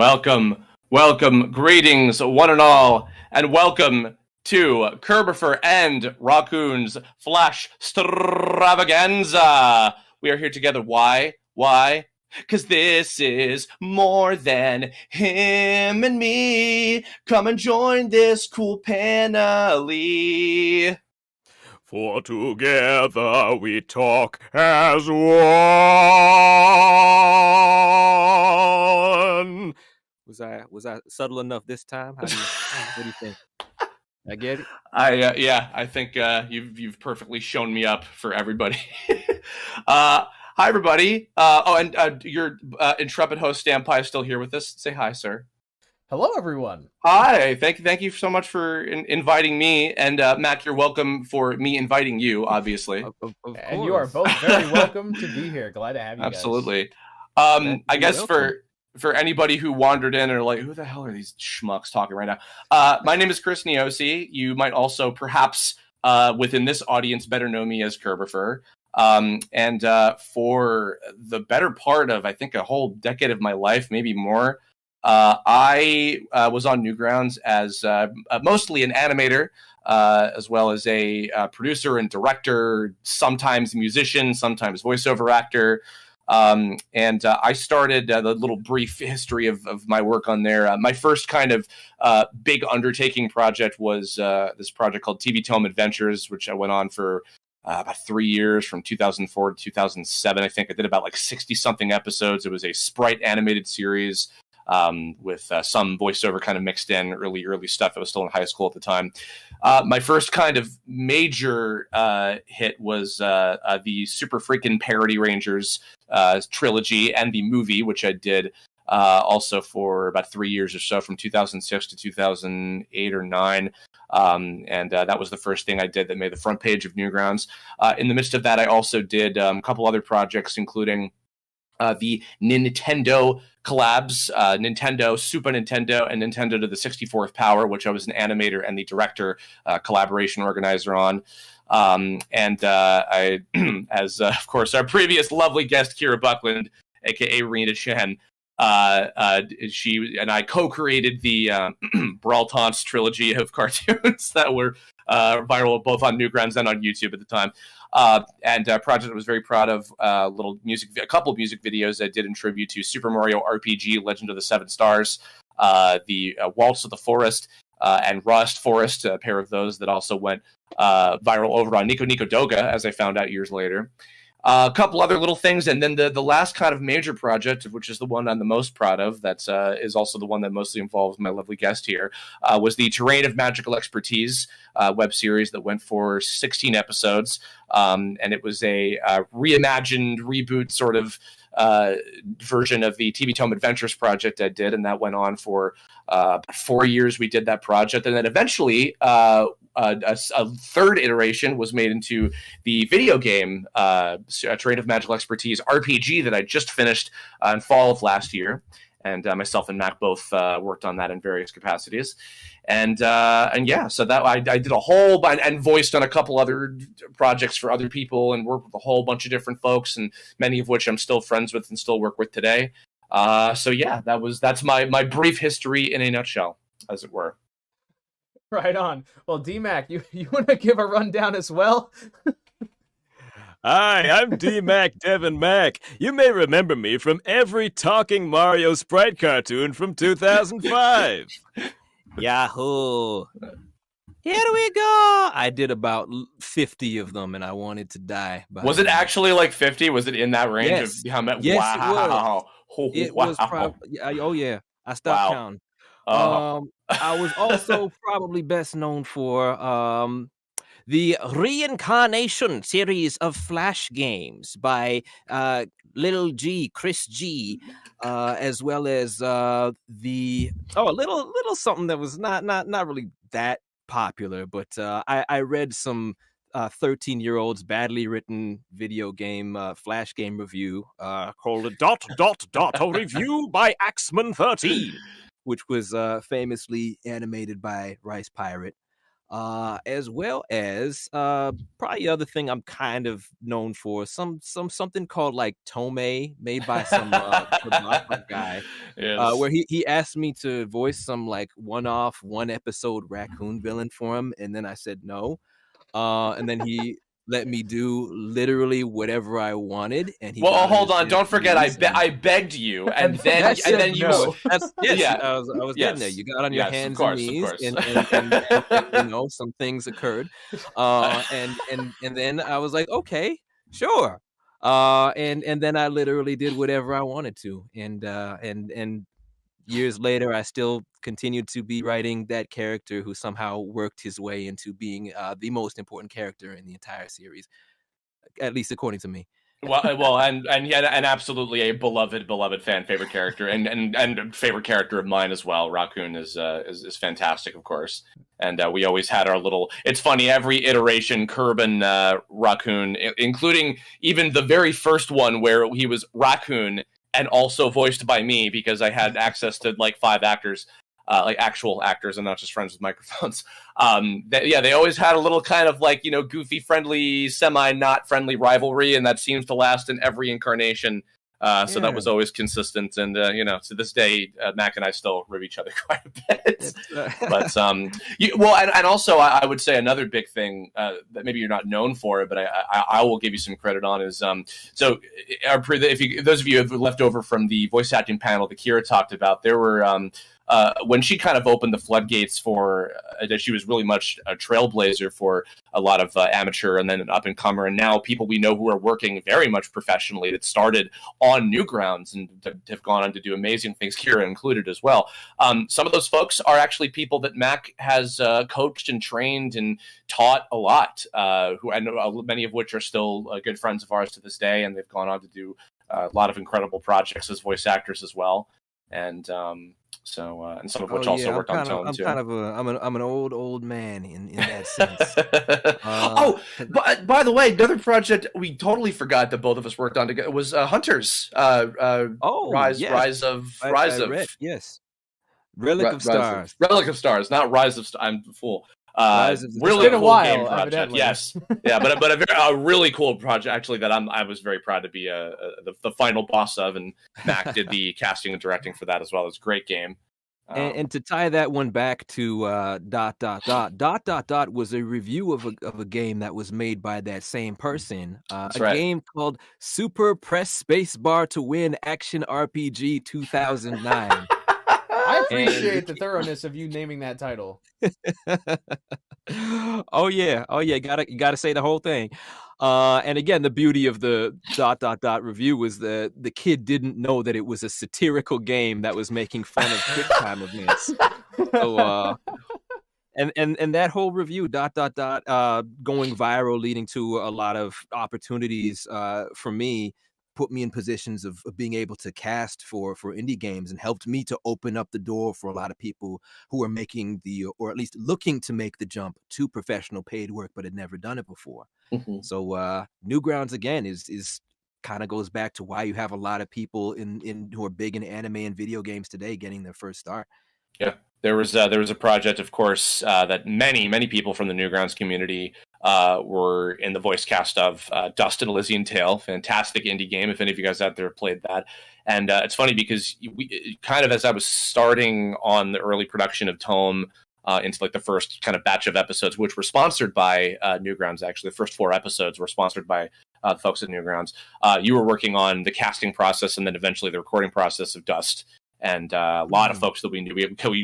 welcome, greetings, one and all, and welcome to Kirbopher and Rockoon's Flashstravangza. We are here together. Why? Because this is more than him and me. Come and join this cool panel. For together we talk as one. Was I subtle enough this time? What do you think? I get it. I think you've perfectly shown me up for everybody. Hi, everybody. Your intrepid host Stanpai is still here with us. Say hi, sir. Hello, everyone. Hi. Thank you so much for inviting me, and Mac, you're welcome for me inviting you, obviously. Of and you are both very welcome to be here. Glad to have you. Absolutely. Guys. I guess for anybody who wandered in and are like, who the hell are these schmucks talking right now? My name is Chris Niosi. You might also perhaps within this audience better know me as Kirbopher. And for the better part of, I think, a whole decade of my life, maybe more, I was on Newgrounds as mostly an animator, as well as a producer and director, sometimes musician, sometimes voiceover actor. And I started the little brief history of my work on there. My first kind of big undertaking project was this project called TV Tome Adventures, which I went on for about 3 years, from 2004 to 2007. I think I did about like 60-something episodes. It was a sprite animated series with some voiceover kind of mixed in, early stuff. I was still in high school at the time. My first kind of major hit was the Super Freakin' Parody Rangers trilogy and the movie, which I did also for about 3 years or so, from 2006 to 2008 or 9. And that was the first thing I did that made the front page of Newgrounds. In the midst of that, I also did a couple other projects, including the Nintendo collabs, Nintendo, Super Nintendo, and Nintendo to the 64th Power, which I was an animator and the director collaboration organizer on. I, as of course, our previous lovely guest, Kira Buckland, aka Rena Chen, she and I co-created the Brawl Taunts trilogy of cartoons that were viral both on Newgrounds and on YouTube at the time. And a project I was very proud of, a couple of music videos I did in tribute to Super Mario RPG Legend of the Seven Stars, the Waltz of the Forest, and Rust Forest, a pair of those that also went viral over on Nico Nico Doga, as I found out years later. A couple other little things, and then the last kind of major project, which is the one I'm the most proud of, that is also the one that mostly involves my lovely guest here, was the Terrain of Magical Expertise web series that went for 16 episodes, and it was a reimagined, reboot sort of version of the TV Tome Adventures project I did, and that went on for 4 years. We did that project, and then eventually a third iteration was made into the video game Terrain of Magical Expertise RPG that I just finished in fall of last year, and myself and Mac both worked on that in various capacities. And yeah, so that I did a whole bunch and voiced on a couple other projects for other people, and worked with a whole bunch of different folks, and many of which I'm still friends with and still work with today. So yeah, that's my brief history in a nutshell, as it were. Right on. Well, D-Mac, you want to give a rundown as well? Hi, I'm D-Mac, Deven Mack. You may remember me from every talking Mario sprite cartoon from 2005. Yahoo! Here we go! I did about 50 of them, and I wanted to die. Was it actually like 50? Was it in that range? Yes. Of how many? Yes, wow. It was probably... Oh, yeah. I stopped counting. I was also probably best known for the Reincarnation series of Flash games by Little G, Chris G, as well as a little something that was not really that popular, but I read some 13-year-old's badly written video game Flash game review called a review by Axeman 13. Which was famously animated by Rice Pirate. as well as probably the other thing I'm kind of known for, something called like Tome, made by some Kirbopher guy, Yes. where he asked me to voice some like one-off, one-episode Raccoon villain for him, and then I said no. And then he let me do literally whatever I wanted, and he well, got hold on, don't forget I begged you, and then you no. I was getting there. You got on your hands and knees, and you know, some things occurred, and then I was like, okay, sure, and then I literally did whatever I wanted to, and years later, I still continued to be writing that character who somehow worked his way into being the most important character in the entire series, at least according to me. Well, and yet, and absolutely a beloved fan favorite character, and favorite character of mine as well. Rockoon is fantastic, of course, and we always had our little. It's funny, every iteration, Curb and Rockoon, including even the very first one where he was Raccoon and also voiced by me because I had access to like 5 actors. Like actual actors and not just friends with microphones. They always had a little kind of like, you know, goofy, friendly, semi-not friendly rivalry, and that seems to last in every incarnation. So that was always consistent, and you know, to this day, Mac and I still rib each other quite a bit. But and also I would say another big thing that maybe you're not known for, but I will give you some credit on is those of you who have left over from the voice acting panel that Kira talked about, there were when she kind of opened the floodgates for that, she was really much a trailblazer for a lot of amateur and then an up and comer, and now people we know who are working very much professionally that started on Newgrounds and have gone on to do amazing things, Kira included as well. Some of those folks are actually people that Mac has coached and trained and taught a lot, who I know many of which are still good friends of ours to this day, and they've gone on to do a lot of incredible projects as voice actors as well. And and some of which also worked on tone too. I'm an old man in that sense. But by the way, another project we totally forgot that both of us worked on together was Hunters. Rise of yes, Relic of Stars. Relic of Stars, not Rise of Stars. I'm fool. Really cool while, game project. Evidently. Yes, yeah, but a really cool project actually that I was very proud to be the final boss of, and Mac did the casting and directing for that as well. It's a great game. And to tie that one back to ... was a review of a game that was made by that same person. Game called Super Press Spacebar to Win Action RPG 2009. I appreciate the thoroughness of you naming that title. Oh yeah, you gotta say the whole thing. And again, the beauty of the ... review was the kid didn't know that it was a satirical game that was making fun of quick time events. So and that whole review ... going viral, leading to a lot of opportunities for me, put me in positions of being able to cast for indie games, and helped me to open up the door for a lot of people who are making or at least looking to make the jump to professional paid work, but had never done it before. Mm-hmm. So Newgrounds again is kind of goes back to why you have a lot of people in who are big in anime and video games today getting their first start. Yeah, there was a project, of course, that many people from the Newgrounds community were in the voice cast of, Dust and Elysian Tale. Fantastic indie game, if any of you guys out there have played that. And it's funny because we kind of, as I was starting on the early production of Tome into like the first kind of batch of episodes, which were sponsored by Newgrounds, actually the first 4 episodes were sponsored by the folks at Newgrounds. You were working on the casting process and then eventually the recording process of Dust. And a lot of folks that we knew,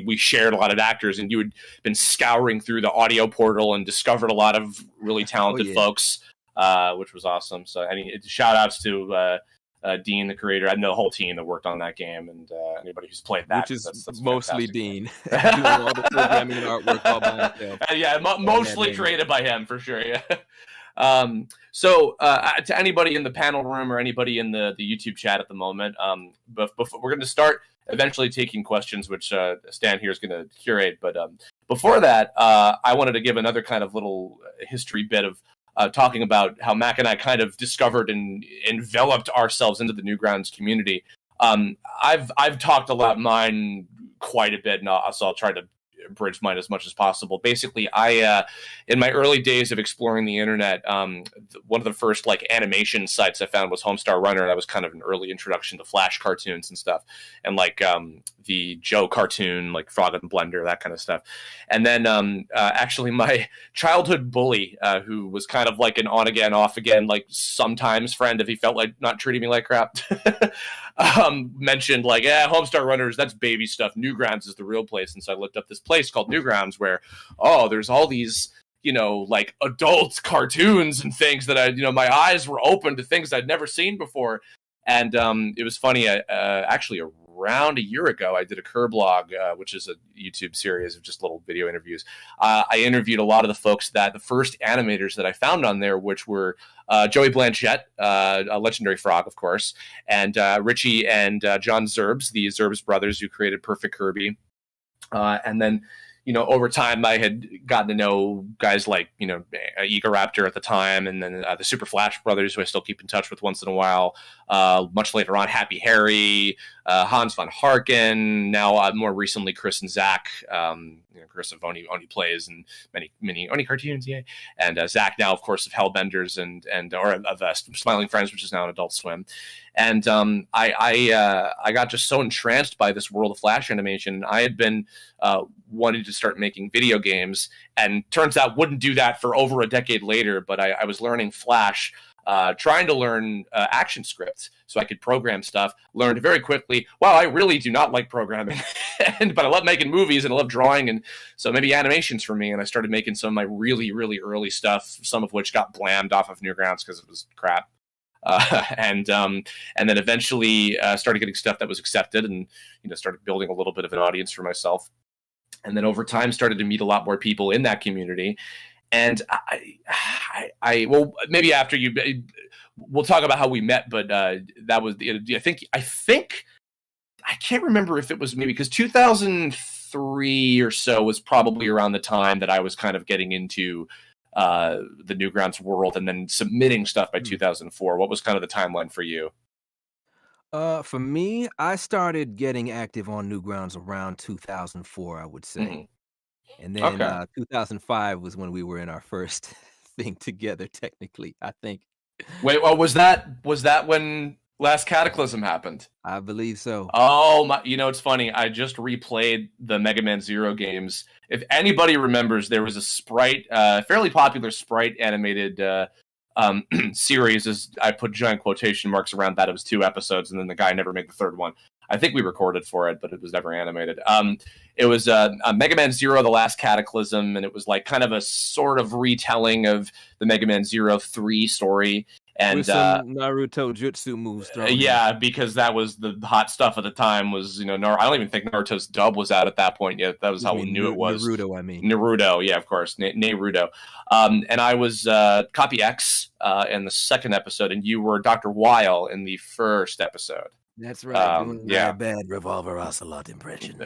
we shared a lot of actors, and you had been scouring through the audio portal and discovered a lot of really talented folks, which was awesome. So, shout outs to Dean, the creator, and the whole team that worked on that game, and anybody who's played that. Which is that's mostly Dean. Doing all the programming and artwork all by himself. Mostly created by him, for sure, yeah. So to anybody in the panel room or anybody in the YouTube chat at the moment, but before, we're going to start eventually taking questions, which Stan here is going to curate. But before that, I wanted to give another kind of little history bit of talking about how Mac and I kind of discovered and enveloped ourselves into the Newgrounds community. I've talked about mine quite a bit, and so I'll try to abridge mine as much as possible. Basically, I in my early days of exploring the internet, one of the first like animation sites I found was Homestar Runner. That was kind of an early introduction to Flash cartoons and stuff, and like the Joe cartoon, like Frog and Blender, that kind of stuff. And then actually my childhood bully, who was kind of like an on again, off again, like sometimes friend if he felt like not treating me like crap, mentioned like, yeah, Homestar Runners, that's baby stuff. Newgrounds is the real place. And so I looked up this place called Newgrounds where, there's all these, like adult cartoons and things that I, my eyes were open to things I'd never seen before. And it was funny, actually around a year ago, I did a Kerblog, which is a YouTube series of just little video interviews. I interviewed a lot of the folks the first animators that I found on there, which were Joey Blanchett, a legendary frog, of course, and Richie and John Zerbs, the Zerbs brothers who created Perfect Kirby. And then, over time, I had gotten to know guys like, Egoraptor at the time, and then the Super Flash brothers, who I still keep in touch with once in a while. Much later on, Happy Harry, Hans von Harken, now more recently, Chris and Zach. Chris of Oni Plays and many Oni cartoons, yay. And Zach now, of course, of Hellbenders and of Smiling Friends, which is now an Adult Swim. And I got just so entranced by this world of Flash animation. I had been wanting to start making video games, and turns out wouldn't do that for over a decade later. But I was learning Flash, trying to learn action scripts so I could program stuff. Learned very quickly, wow, I really do not like programming, but I love making movies and I love drawing, and so maybe animation's for me. And I started making some of my really, really early stuff, some of which got blammed off of Newgrounds because it was crap. And then eventually started getting stuff that was accepted, and started building a little bit of an audience for myself. And then over time started to meet a lot more people in that community. And I well, maybe after we'll talk about how we met, but that was I think I can't remember if it was maybe because 2003 or so was probably around the time that I was kind of getting into the Newgrounds world and then submitting stuff by 2004. What was kind of the timeline for you? For me, I started getting active on Newgrounds around 2004, I would say. Mm-hmm. And then 2005 was when we were in our first thing together, technically, I think. Wait, well, was that when Last Cataclysm happened? I believe so. Oh, my, it's funny. I just replayed the Mega Man Zero games. If anybody remembers, there was a Sprite, fairly popular Sprite animated series. As I put giant quotation marks around that. It was 2 episodes, and then the guy never made the 3rd one. I think we recorded for it, but it was never animated. It was a Mega Man Zero, The Last Cataclysm, and it was like kind of a sort of retelling of the Mega Man Zero 3 story. And with some Naruto jutsu moves thrown in. Because that was the hot stuff at the time. Was I don't even think Naruto's dub was out at that point yet. That was how we knew it was. Naruto, yeah, of course, Naruto. And I was Copy X in the 2nd episode, and you were Dr. Weil in the 1st episode. That's right. Yeah, bad Revolver Ocelot impression.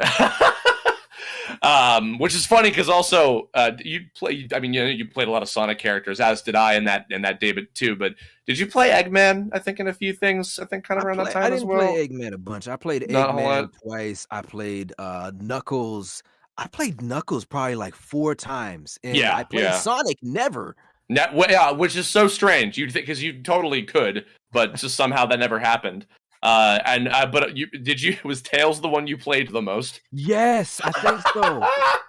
Which is funny because also you played a lot of Sonic characters, as did I in that David too. But did you play Eggman? I think in a few things. I think kind of around that time as well. I didn't play Eggman a bunch. I played Eggman twice. I played Knuckles. I played Knuckles probably like 4 times. And I played Sonic never. Which is so strange. You'd think because you totally could, but just somehow that never happened. But was Tails the one you played the most? Yes, I think so.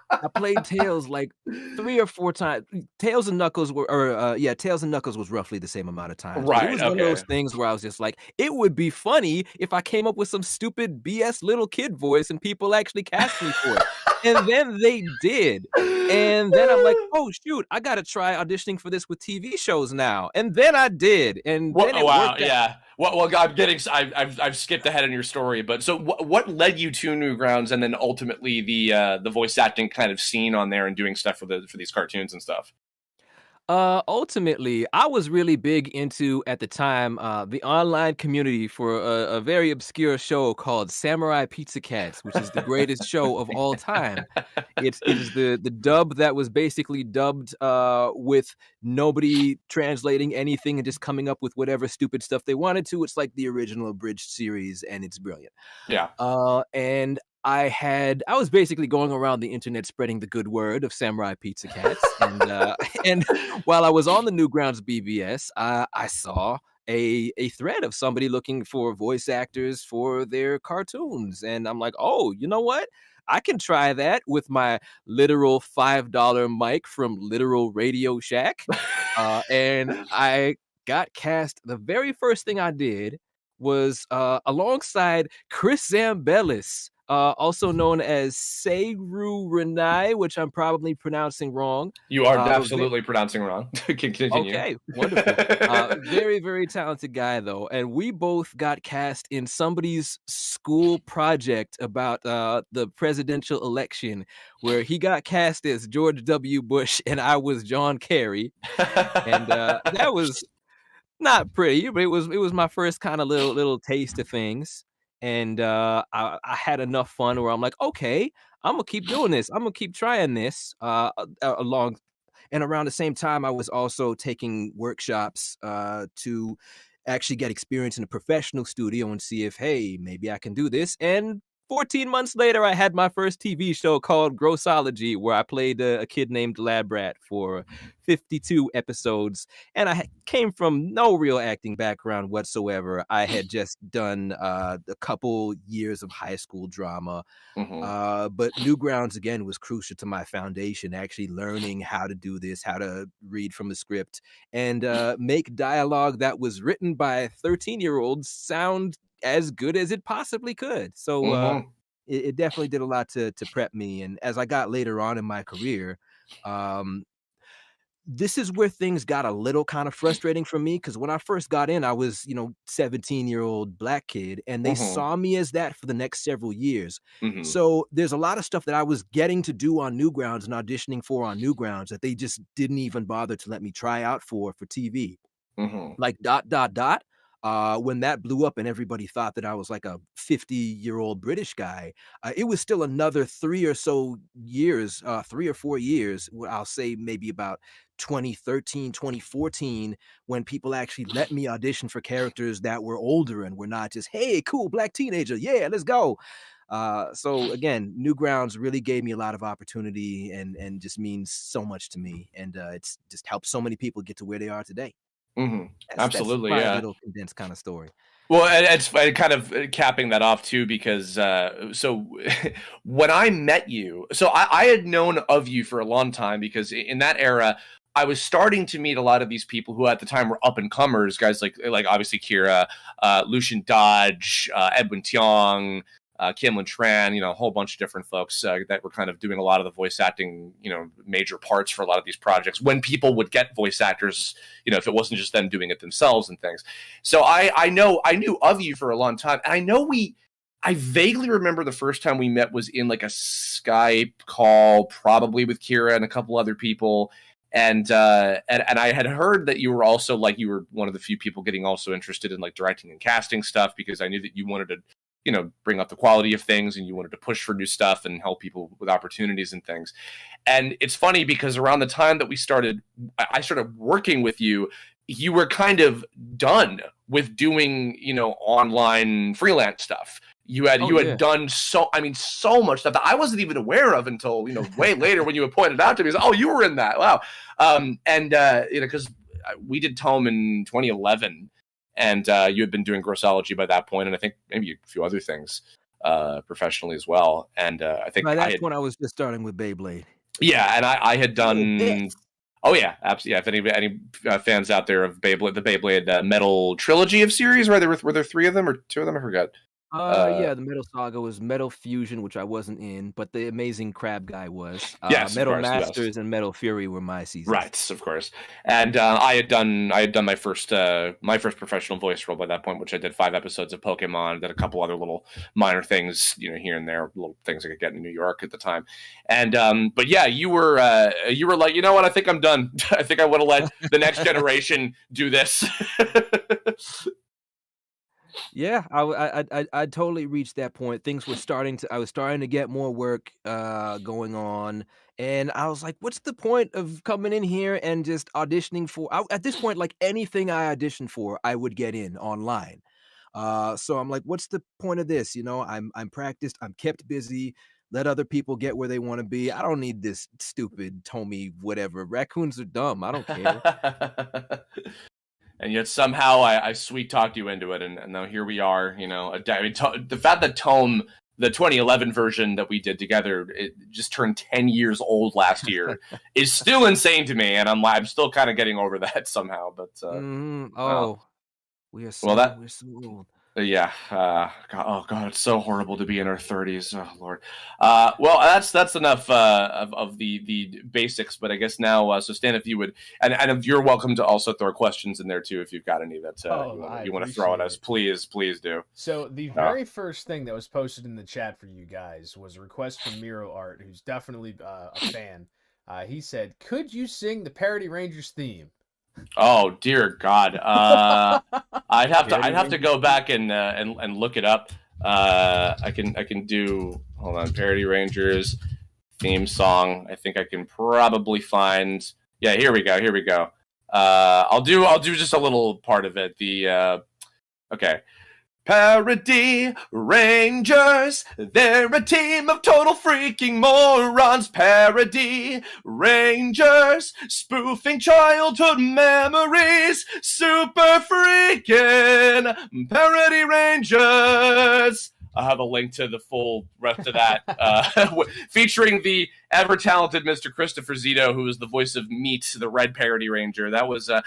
I played Tails like 3 or 4 times. Tails and Knuckles was roughly the same amount of time. Right. It was one of those things where I was just like, it would be funny if I came up with some stupid BS little kid voice and people actually cast me for it. And then they did. And then I'm like, oh shoot, I gotta try auditioning for this with TV shows now. And then I did. And then it worked out. Yeah. Well, I've skipped ahead in your story, but so what led you to Newgrounds, and then ultimately the voice acting kind of scene on there and doing stuff for these cartoons and stuff? Ultimately, I was really big into, at the time, the online community for a very obscure show called Samurai Pizza Cats, which is the greatest show of all time. It is the dub that was basically dubbed with nobody translating anything and just coming up with whatever stupid stuff they wanted to. It's like the original abridged series, and it's brilliant. Yeah. And I was basically going around the internet spreading the good word of Samurai Pizza Cats, and while I was on the Newgrounds BBS, I saw a thread of somebody looking for voice actors for their cartoons, and I'm like, oh, you know what? I can try that with my literal $5 mic from Literal Radio Shack, and I got cast. The very first thing I did was alongside Chris Zambellis, also known as Seiru Renai, which I'm probably pronouncing wrong. You are absolutely pronouncing wrong. Continue. Okay, wonderful. Very, very talented guy, though. And we both got cast in somebody's school project about the presidential election, where he got cast as George W. Bush and I was John Kerry. And that was not pretty, but it was my first kind of little taste of things. And I had enough fun where I'm like, okay, I'm gonna keep doing this. I'm gonna keep trying this along. And around the same time, I was also taking workshops to actually get experience in a professional studio and see if, hey, maybe I can do this. And 14 months later, I had my first TV show called Grossology, where I played a kid named Labrat for 52 episodes. And I came from no real acting background whatsoever. I had just done a couple years of high school drama. But Newgrounds, again, was crucial to my foundation, actually learning how to do this, how to read from the script, and make dialogue that was written by 13-year-olds sound as good as it possibly could. So it definitely did a lot to prep me. And as I got later on in my career, this is where things got a little kind of frustrating for me, because when I first got in, I was, 17-year-old black kid, and they saw me as that for the next several years. So there's a lot of stuff that I was getting to do on Newgrounds and auditioning for on Newgrounds that they just didn't even bother to let me try out for TV. Like ... when that blew up and everybody thought that I was like a 50-year-old British guy, it was still another 3 or 4 years, I'll say maybe about 2013, 2014, when people actually let me audition for characters that were older and were not just, hey, cool, black teenager, yeah, let's go. So again, Newgrounds really gave me a lot of opportunity and just means so much to me. And it's just helped so many people get to where they are today. Absolutely, that's yeah. Little condensed kind of story. Well, it's kind of capping that off too, because so when I met you, so I had known of you for a long time, because in that era, I was starting to meet a lot of these people who at the time were up and comers, guys like obviously Kira, Lucian Dodge, Edwin Tiong, Kim Lin Tran, a whole bunch of different folks that were kind of doing a lot of the voice acting, major parts for a lot of these projects, when people would get voice actors, if it wasn't just them doing it themselves and things. So I knew of you for a long time. And I vaguely remember the first time we met was in like a Skype call, probably with Kira and a couple other people. And I had heard that you were also you were one of the few people getting also interested in like directing and casting stuff, because I knew that you wanted to bring up the quality of things, and you wanted to push for new stuff and help people with opportunities and things. And it's funny because around the time that I started working with you, you were kind of done with doing, online freelance stuff. You had done so much stuff that I wasn't even aware of until, way later when you had pointed out to me. Oh, you were in that. Wow. Because we did Tome in 2011. And you had been doing Grossology by that point, and I think maybe a few other things professionally as well. And I think that's when I was just starting with Beyblade. Yeah, and I had done. Oh yeah, absolutely. Yeah, if any fans out there of Beyblade, the Beyblade Metal trilogy of series, right? Were there 3 of them or 2 of them? I forgot. The Metal Saga was Metal Fusion, which I wasn't in, but the Amazing Crab Guy was. Yes, Metal Masters and Metal Fury were my seasons. Right, of course. And I had done my first professional voice role by that point, which I did 5 episodes of Pokemon, did a couple other little minor things, here and there, little things I could get in New York at the time. And but yeah, you were like, you know what? I think I'm done. I think I want to let the next generation do this. Yeah, I totally reached that point. Things were I was starting to get more work going on, and I was like, what's the point of coming in here and just auditioning for? At this point, like anything I auditioned for, I would get in online. So I'm like, what's the point of this? You know, I'm practiced, I'm kept busy. Let other people get where they want to be. I don't need this stupid Tommy whatever. Raccoons are dumb. I don't care. And yet somehow I sweet talked you into it, and now here we are. You know, the fact that Tome, the 2011 version that we did together, it just turned 10 years old last year, is still insane to me, and I'm still kind of getting over that somehow. But we are so old. Yeah. God, it's so horrible to be in our 30s. Oh Lord. Well, that's enough of the basics. But I guess now, so Stan, if you would, and you're welcome to also throw questions in there too if you've got any that you want to throw at us. Please do. So the very first thing that was posted in the chat for you guys was a request from Miro Art, who's definitely a fan. He said, "Could you sing the Parody Rangers theme?" Oh dear God! I'd have to go back and look it up. I can do. Hold on, Parody Rangers theme song. I think I can probably find. Yeah, here we go. I'll do just a little part of it. Okay. Parody Rangers, they're a team of total freaking morons. Parody Rangers, spoofing childhood memories. Super freaking Parody Rangers. I'll have a link to the full rest of that, featuring the ever-talented Mr. Christopher Zito, who is the voice of Meat, the Red Parody Ranger. That was a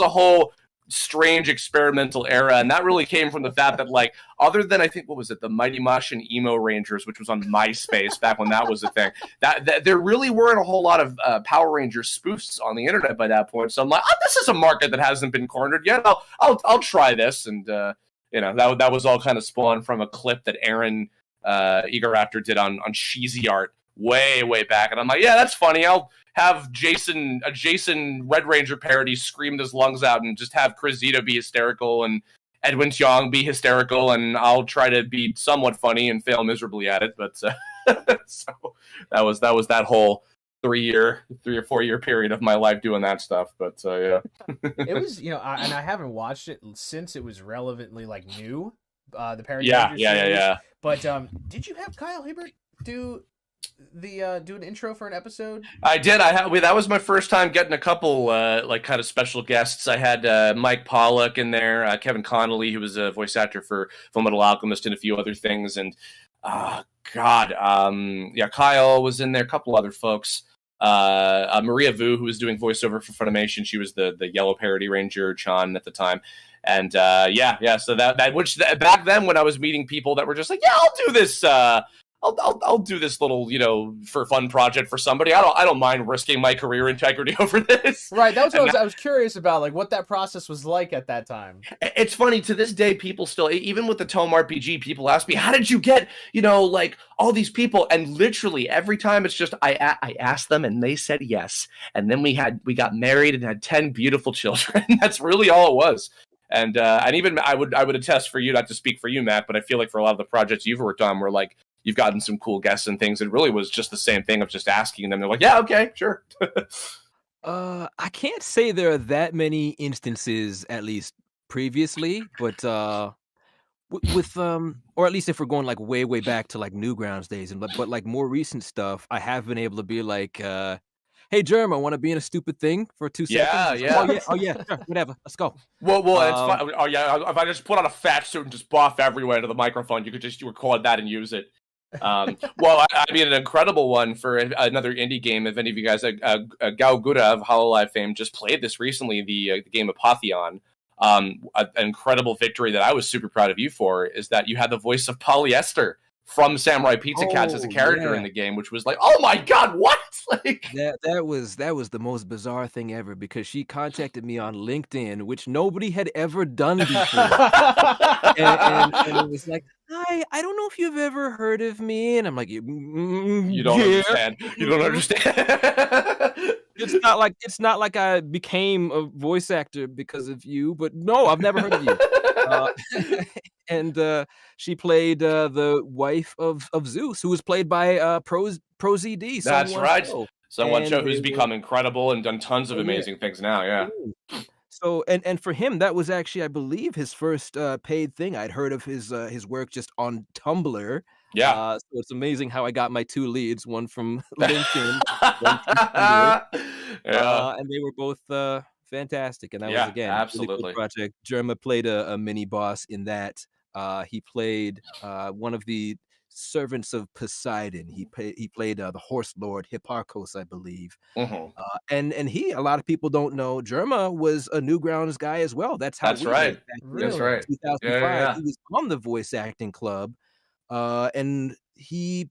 whole strange experimental era, and that really came from the fact that, like, other than I think, what was it, the Mighty Mush and Emo Rangers, which was on MySpace back when that was a thing, that there really weren't a whole lot of Power Ranger spoofs on the internet by that point. So I'm like, this is a market that hasn't been cornered yet. I'll try this, and that was all kind of spawned from a clip that Aaron Eageraptor did on Cheesy Art way back, and I'm like, yeah, that's funny. I'll have a Jason Red Ranger parody scream his lungs out, and just have Chris Zito be hysterical and Edwin Tiong be hysterical, and I'll try to be somewhat funny and fail miserably at it. But so that was that whole 3 or 4 year period of my life doing that stuff. But yeah, it was, and I haven't watched it since it was relevantly like new. The parody. Yeah. But did you have Kyle Hibbert do an intro for an episode? I did. That was my first time getting a couple kind of special guests. I had Mike Pollock in there, Kevin Connolly, who was a voice actor for Fullmetal Alchemist and a few other things, and Kyle was in there, a couple other folks. Maria Vu, who was doing voiceover for Funimation, she was the Yellow Parody Ranger Chan at the time. And so that which back then, when I was meeting people that were just like, yeah, I'll do this. I'll do this little, for fun project for somebody. I don't mind risking my career integrity over this. Right. That was what I was curious about, like what that process was like at that time. It's funny, to this day, people still, even with the Tome RPG, people ask me, how did you get, like all these people? And literally every time it's just, I asked them and they said yes. And then we got married and had 10 beautiful children. That's really all it was. And even I would attest, for you, not to speak for you, Matt, but I feel like for a lot of the projects you've worked on, we're like, you've gotten some cool guests and things. It really was just the same thing of just asking them. They're like, yeah, okay, sure. I can't say there are that many instances, at least previously, but with or at least if we're going like way back to like Newgrounds days, but like more recent stuff, I have been able to be like, hey, Jerm, I want to be in a stupid thing for 2 seconds. Yeah. Oh yeah, sure, whatever. Let's go. Well, it's fine. Oh yeah, if I just put on a fat suit and just buff everywhere to the microphone, you could just record that and use it. Well, I mean, an incredible one for another indie game. If any of you guys, Gao Gura of Hololive fame, just played this recently, the game Apotheon. An incredible victory that I was super proud of you for is that you had the voice of Polyester from Samurai Pizza Cats as a character in the game, which was like, oh my god, what? Like that was the most bizarre thing ever, because she contacted me on LinkedIn, which nobody had ever done before, and it was like, hi, I don't know if you've ever heard of me, and I'm like, you don't understand. You don't understand. It's not like I became a voice actor because of you, but no, I've never heard of you. And she played the wife of Zeus, who was played by Pro ZD. That's right. Someone who's become incredible and done tons of amazing things now. Yeah. So and for him, that was actually, I believe, his first paid thing. I'd heard of his work just on Tumblr. Yeah. So it's amazing how I got my 2 leads, one from LinkedIn, one from Tumblr. And they were both fantastic. And that was, again, absolutely. a really cool project. Jerma played a mini boss in that. He played one of the servants of Poseidon. He played the horse lord Hipparchos, I believe. And a lot of people don't know, Jerma was a Newgrounds guy as well. That's how we right. Really? That's right. 2005, he was on the voice acting club, and he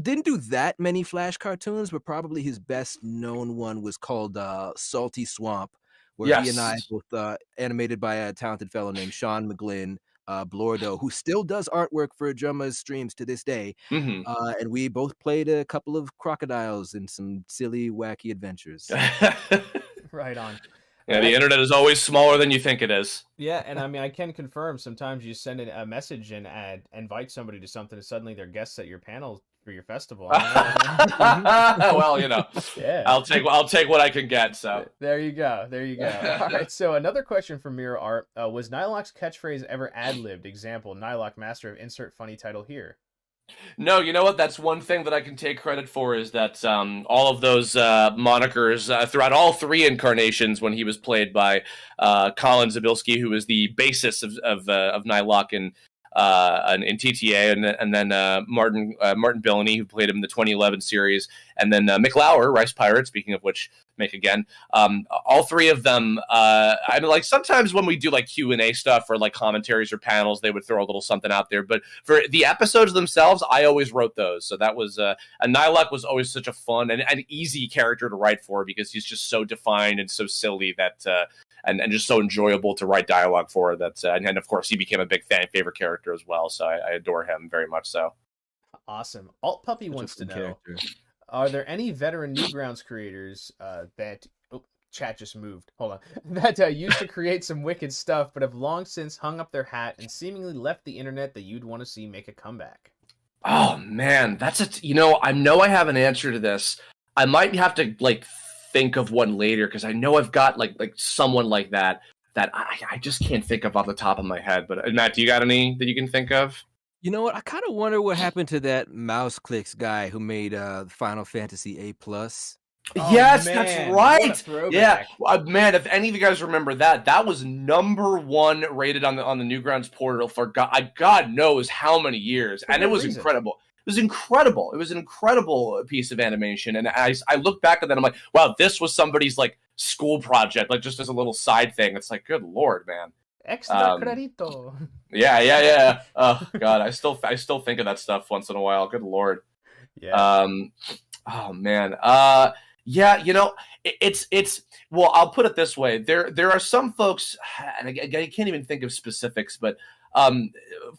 didn't do that many Flash cartoons, but probably his best known one was called Salty Swamp, where he and I both animated by a talented fellow named Sean McGlynn. Blordo, who still does artwork for Jerma's streams to this day. And we both played a couple of crocodiles in some silly, wacky adventures. Right on. Yeah, the internet is always smaller than you think it is. Yeah, and I mean, I can confirm sometimes you send a message and invite somebody to something, and suddenly they're guests at your panel for your festival. Well, yeah. I'll take what I can get. So there you go. All right. So another question from Mirror Art: was Nyloc's catchphrase ever ad-libbed? Example: Nyloc, master of insert funny title here. No, you know what? That's one thing that I can take credit for is that all of those monikers throughout all 3 incarnations when he was played by Colin Zabilski, who was the basis of Nyloc in TTA, and then Martin Billany, who played him in the 2011 series, and then Mick Lauer, Rice Pirate. Speaking of which, Mick again. All 3 of them. I mean, like sometimes when we do like Q&A stuff or like commentaries or panels, they would throw a little something out there. But for the episodes themselves, I always wrote those. So that was and Nyloc was always such a fun and an easy character to write for because he's just so defined and so silly that. And just so enjoyable to write dialogue for that. And of course, he became a big favorite character as well. So I adore him very much so. Awesome. Alt Puppy wants to know, are there any veteran Newgrounds creators that... Oh, chat just moved. Hold on. That used to create some wicked stuff, but have long since hung up their hat and seemingly left the internet that you'd want to see make a comeback? Oh, man. That's I know I have an answer to this. I might have to, think of one later because I know I've got like someone like that I just can't think of off the top of my head. But Matt, do you got any that you can think of? You know what? I kind of wonder what happened to that Mouse Clicks guy who made Final Fantasy A+. Yes, that's right. Yeah, man. If any of you guys remember that was #1 rated on the Newgrounds portal for God knows how many years, and it was incredible. It was incredible. It was an incredible piece of animation. And I look back at that, I'm like, wow, this was somebody's school project, just as a little side thing. It's like, good Lord, man. Extra credito. Yeah. Oh God, I still think of that stuff once in a while. Good Lord. Yeah. Oh man. Yeah, it's well, I'll put it this way. There are some folks, and I can't even think of specifics, but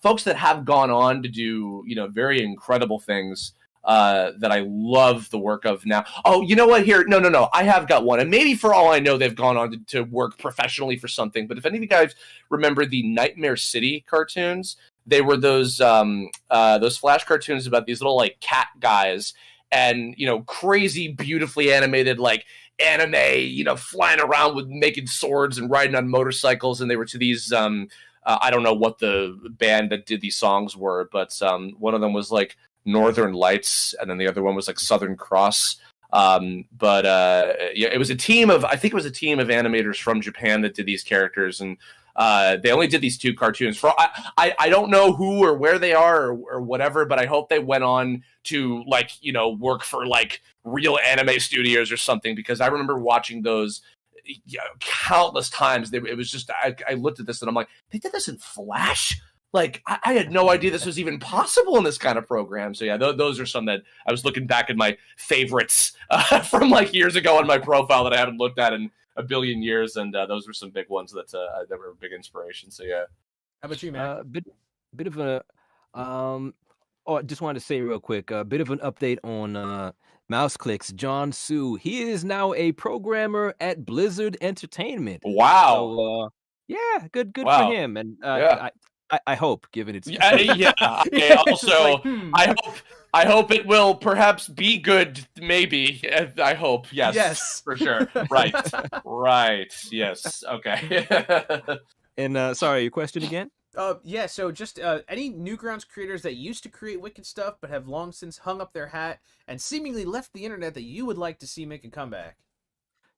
folks that have gone on to do, very incredible things that I love the work of now. Oh, you know what? Here, no. I have got one. And maybe for all I know, they've gone on to work professionally for something. But if any of you guys remember the Nightmare City cartoons, they were those Flash cartoons about these little cat guys and, crazy, beautifully animated, anime, flying around with making swords and riding on motorcycles. And they were to these, I don't know what the band that did these songs were, but one of them was Northern Lights, and then the other one was Southern Cross. But it was a team of animators from Japan that did these characters, and they only did these 2 cartoons. I don't know who or where they are or whatever, but I hope they went on to work for real anime studios or something, because I remember watching those countless times. It was just I looked at this and I'm like, they did this in Flash? I had no idea this was even possible in this kind of program. So yeah, those are some that I was looking back at my favorites from years ago on my profile that I haven't looked at in a billion years, and those were some big ones that were a big inspiration. So yeah. How about you, Matt? Bit of a I just wanted to say real quick, a bit of an update on Mouse Clicks. John Sue, he is now a programmer at Blizzard Entertainment. Wow. So, yeah, good for him. And I hope, given it's yeah. Okay, also, I hope it will perhaps be good. Maybe. I hope. Yes. Yes. For sure. Right. Right. Yes. Okay. And sorry, your question again? Yeah, so just any Newgrounds creators that used to create wicked stuff but have long since hung up their hat and seemingly left the internet that you would like to see make a comeback.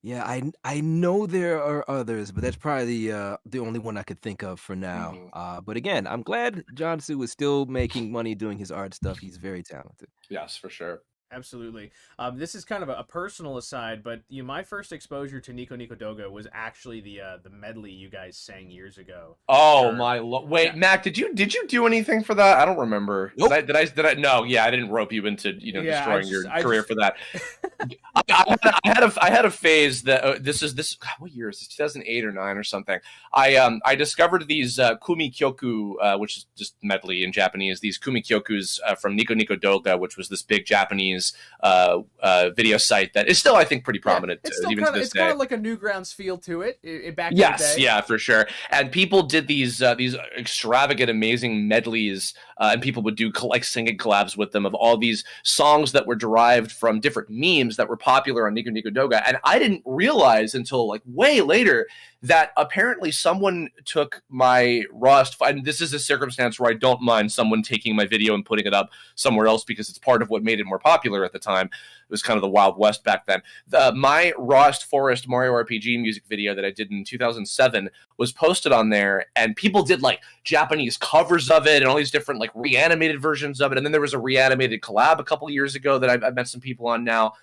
Yeah, I know there are others, but that's probably the only one I could think of for now. But again, I'm glad John Su is still making money doing his art stuff. He's very talented. Yes, for sure. Absolutely. This is kind of a personal aside, but my first exposure to Nico Nico Doga was actually the medley you guys sang years ago. Oh my wait, yeah. Mac, did you do anything for that? I don't remember. Nope. Did I? No, yeah, I didn't rope you into destroying your career for that. I had a phase that this what year is this? 2008 or 9 or something. I discovered these kumi kyoku, which is just medley in Japanese. These kumi kyokus from Nico Nico Doga, which was this big Japanese video site that is still, I think, pretty prominent even to this day. It's kind of like a Newgrounds feel to it back in the day. Yes, yeah, for sure. And people did these extravagant, amazing medleys, and people would do like singing collabs with them of all these songs that were derived from different memes that were popular on Nico Nico Doga. And I didn't realize until like way later that apparently someone took my and this is a circumstance where I don't mind someone taking my video and putting it up somewhere else because it's part of what made it more popular at the time. It was kind of the Wild West back then. My Rawest Forest Mario RPG music video that I did in 2007 was posted on there, and people did like Japanese covers of it and all these different like reanimated versions of it. And then there was a reanimated collab a couple of years ago that I've met some people on now.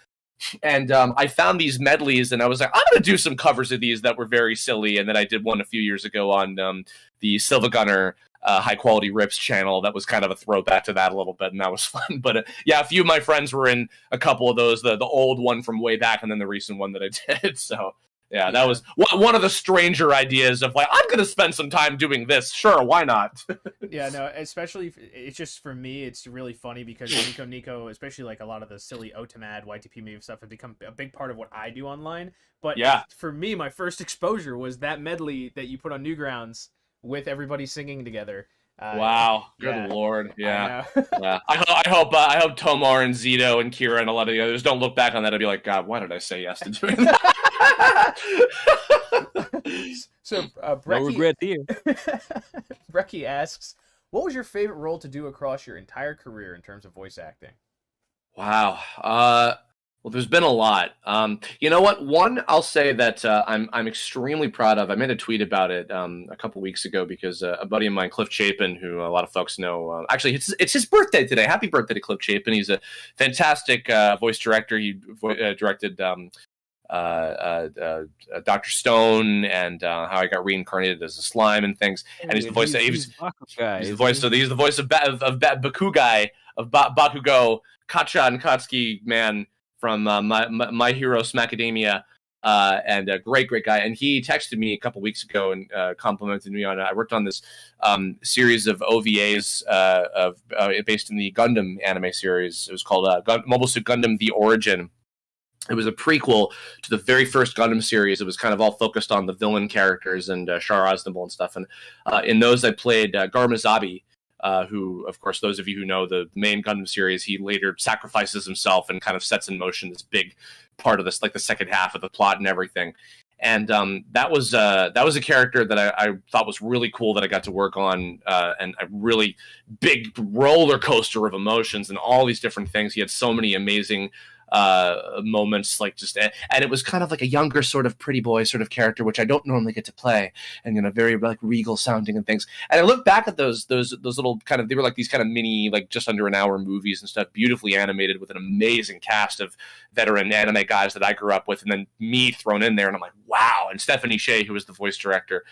And I found these medleys, and I was like, I'm going to do some covers of these that were very silly. And then I did one a few years ago on the Silva Gunner High Quality Rips channel that was kind of a throwback to that a little bit, and that was fun. But yeah, a few of my friends were in a couple of those, the old one from way back, and then the recent one that I did. So yeah, that was one of the stranger ideas of like, I'm going to spend some time doing this. Sure, why not? Yeah, no, especially it's just for me, it's really funny because Nico, especially like a lot of the silly Otamad, YTP meme stuff have become a big part of what I do online. But yeah, for me, my first exposure was that medley that you put on Newgrounds with everybody singing together. Wow, good lord, yeah. Yeah. I hope Tomar and Zito and Kira and a lot of the others don't look back on that and be like, God, why did I say yes to doing that? So Brecky, no regret here. Brecky asks, what was your favorite role to do across your entire career in terms of voice acting? Wow. Well, there's been a lot. You know what? One, I'll say that I'm extremely proud of. I made a tweet about it a couple weeks ago because a buddy of mine, Cliff Chapin, who a lot of folks know, actually it's his birthday today. Happy birthday to Cliff Chapin. He's a fantastic voice director. He directed Dr. Stone and How I Got Reincarnated as a Slime and things. And he's the voice. He's the voice. So he's the voice of Bakugai of Bakugo, Kacha and Katsuki man from My Hero Smacademia, and a great guy. And he texted me a couple weeks ago and complimented me on it. I worked on this series of OVAs based in the Gundam anime series. It was called Mobile Suit Gundam: The Origin. It was a prequel to the very first Gundam series. It was kind of all focused on the villain characters and Char Aznable and stuff. And in those, I played Garmazabi, who, of course, those of you who know the main Gundam series, he later sacrifices himself and kind of sets in motion this big part of this, like the second half of the plot and everything. And that was a character that I thought was really cool that I got to work on, and a really big roller coaster of emotions and all these different things. He had so many amazing moments, like just, and it was kind of like a younger sort of pretty boy sort of character, which I don't normally get to play, and very like regal sounding and things. And I look back at those little kind of, they were like these kind of mini, like just under an hour movies and stuff, beautifully animated with an amazing cast of veteran anime guys that I grew up with, and then me thrown in there, and I'm like, wow. And Stephanie Shea, who was the voice director,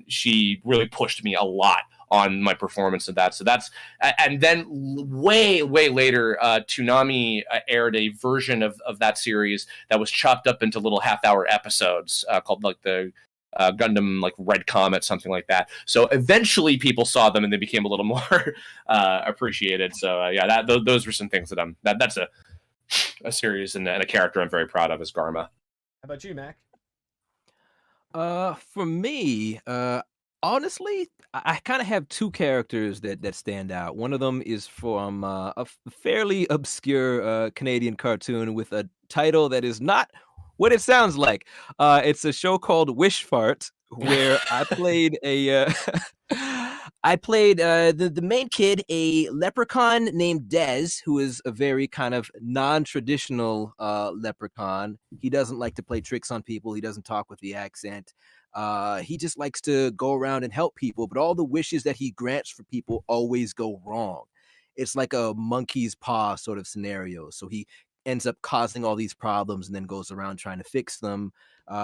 she really pushed me a lot on my performance of that. So that's, and then way later, Toonami aired a version of that series that was chopped up into little half-hour episodes called like the Gundam like Red Comet, something like that. So eventually people saw them and they became a little more appreciated. So yeah, those were some things that that's a series and a character I'm very proud of as Garma. How about you, Mac? For me, Honestly, I kind of have two characters that stand out. One of them is from a fairly obscure Canadian cartoon with a title that is not what it sounds like. It's a show called Wish Fart, where I played a the main kid, a leprechaun named Dez, who is a very kind of non-traditional leprechaun. He doesn't like to play tricks on people. He doesn't talk with the accent. He just likes to go around and help people, but all the wishes that he grants for people always go wrong. It's like a monkey's paw sort of scenario. So he ends up causing all these problems and then goes around trying to fix them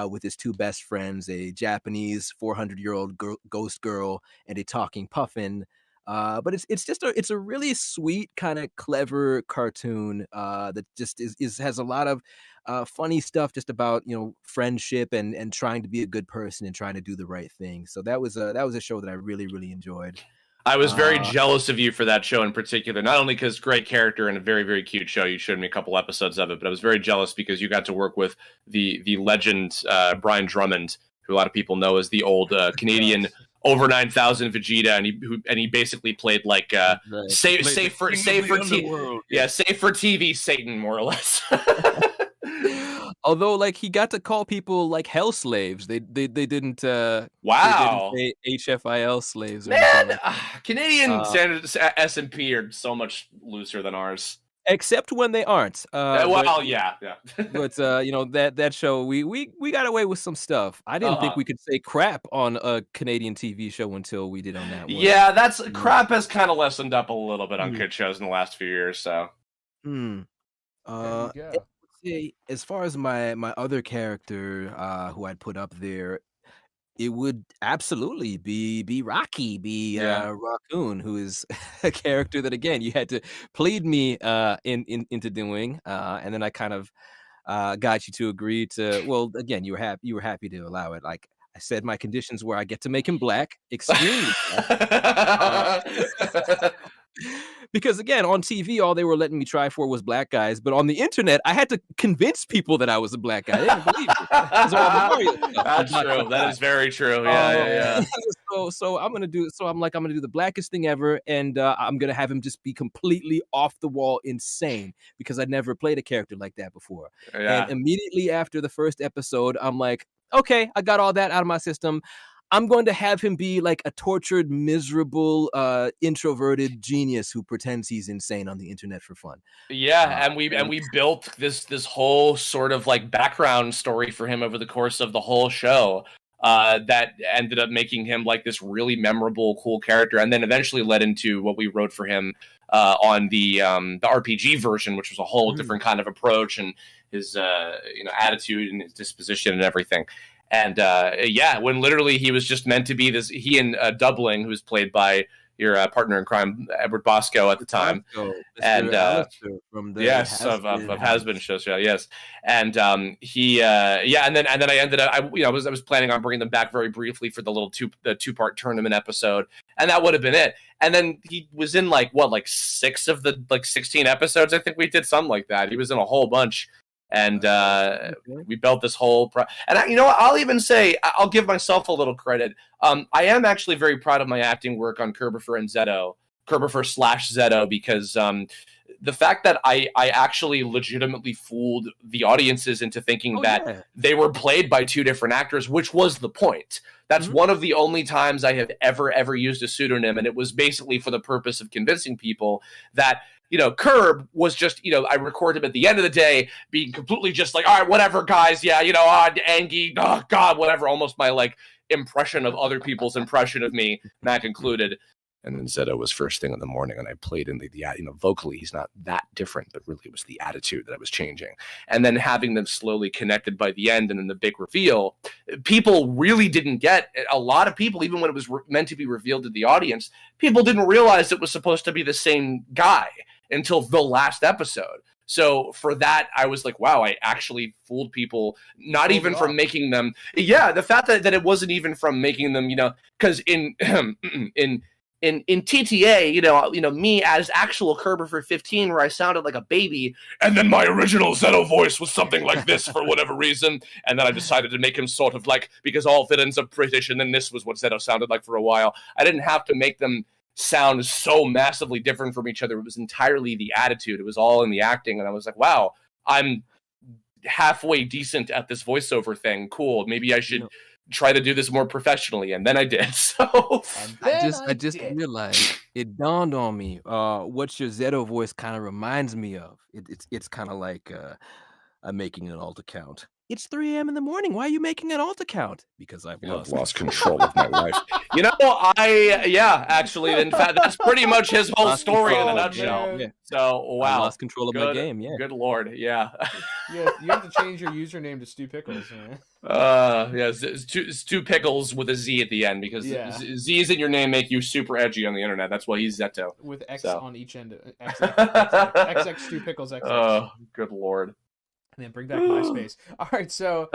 with his two best friends, a Japanese 400-year-old ghost girl and a talking puffin. But it's a really sweet, kind of clever cartoon that just has a lot of funny stuff just about, friendship and trying to be a good person and trying to do the right thing. So that was a show that I really, really enjoyed. I was very jealous of you for that show in particular, not only because great character and a very, very cute show. You showed me a couple episodes of it, but I was very jealous because you got to work with the legend Brian Drummond, who a lot of people know as the old Canadian over 9,000 Vegeta, and he basically played like save for TV Satan, more or less. Although, like, he got to call people like hell slaves. They didn't. Wow. They didn't say HFIL slaves. Man, Canadian standards S&P are so much looser than ours. Except when they aren't. Yeah. But that show, we got away with some stuff. I didn't think we could say crap on a Canadian TV show until we did on that one. Yeah, crap has kind of lessened up a little bit on kid shows in the last few years. So. As far as my other character who I'd put up there, it would absolutely be Rocky, Rockoon, who is a character that, again, you had to plead me into doing, and then I kind of got you to agree to. Well, again, you were happy to allow it. Like I said, my conditions were I get to make him black, extremely black. Because, again, on TV, all they were letting me try for was black guys. But on the internet, I had to convince people that I was a black guy. They didn't believe me. That's true. That is very true. Yeah. So I'm gonna do the blackest thing ever, and I'm gonna have him just be completely off the wall insane because I'd never played a character like that before. Yeah. And immediately after the first episode, I'm like, okay, I got all that out of my system. I'm going to have him be like a tortured, miserable, introverted genius who pretends he's insane on the internet for fun. Yeah, and we built this whole sort of like background story for him over the course of the whole show that ended up making him like this really memorable, cool character, and then eventually led into what we wrote for him on the RPG version, which was a whole different kind of approach and his attitude and his disposition and everything. And when literally he was just meant to be this, he and Doubling, who was played by your partner in crime, Edward Bosco at the time, and from the of Has-Been shows, yes, and and then I ended up, I was planning on bringing them back very briefly for the two-part tournament episode, and that would have been it. And then he was in like 6 of the 16 episodes, I think we did something like that. He was in a whole bunch. And we built this whole and I'll even say, I'll give myself a little credit. I am actually very proud of my acting work on Kirbopher and Zeto, Kirbopher/Zeto, because the fact that I actually legitimately fooled the audiences into thinking that they were played by 2 different actors, which was the point. That's one of the only times I have ever used a pseudonym, and it was basically for the purpose of convincing people that Curb was just, I record him at the end of the day being completely just like, all right, whatever, guys. Yeah, Angie, oh, God, whatever. Almost my, like, impression of other people's impression of me, Mac included. And then Zeto was first thing in the morning, and I played in vocally, he's not that different, but really it was the attitude that I was changing. And then having them slowly connected by the end and then the big reveal, people really didn't get, a lot of people, even when it was meant to be revealed to the audience, people didn't realize it was supposed to be the same guy until the last episode. So for that, I was like, wow, I actually fooled people, not even from making them. Yeah, the fact that it wasn't even from making them, because in in TTA, you know, me as actual Kirbopher 15, where I sounded like a baby, and then my original Zeto voice was something like this for whatever reason, and then I decided to make him sort of like, because all villains are British, and then this was what Zeto sounded like for a while. I didn't have to make them sound so massively different from each other. It was entirely the attitude. It was all in the acting, and I was like, wow, I'm halfway decent at this voiceover thing. Cool. Maybe I should try to do this more professionally, and then I did. So I just realized, it dawned on me what your Zeto voice kind of reminds me of. It's kind of like I'm making an alt account. It's 3 a.m. in the morning. Why are you making an alt account? Because I've lost control of my life. You know, actually, in fact, that's pretty much his whole story in a nutshell. Yeah. So, wow. I lost control of my game, yeah. Good Lord, yeah. Yeah, you have to change your username to Stu Pickles, man. Stu Pickles with a Z at the end, because Z's in your name make you super edgy on the internet. That's why he's Zeto. With X on each end. XX Stu Pickles XX. Oh, good Lord. And then bring back MySpace. All right, so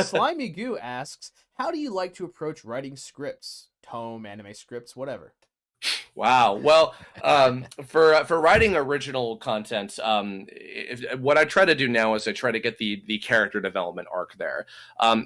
Slimy Goo asks, how do you like to approach writing scripts? Tome, anime scripts, whatever. Wow. Well, for writing original content, what I try to do now is I try to get the character development arc there.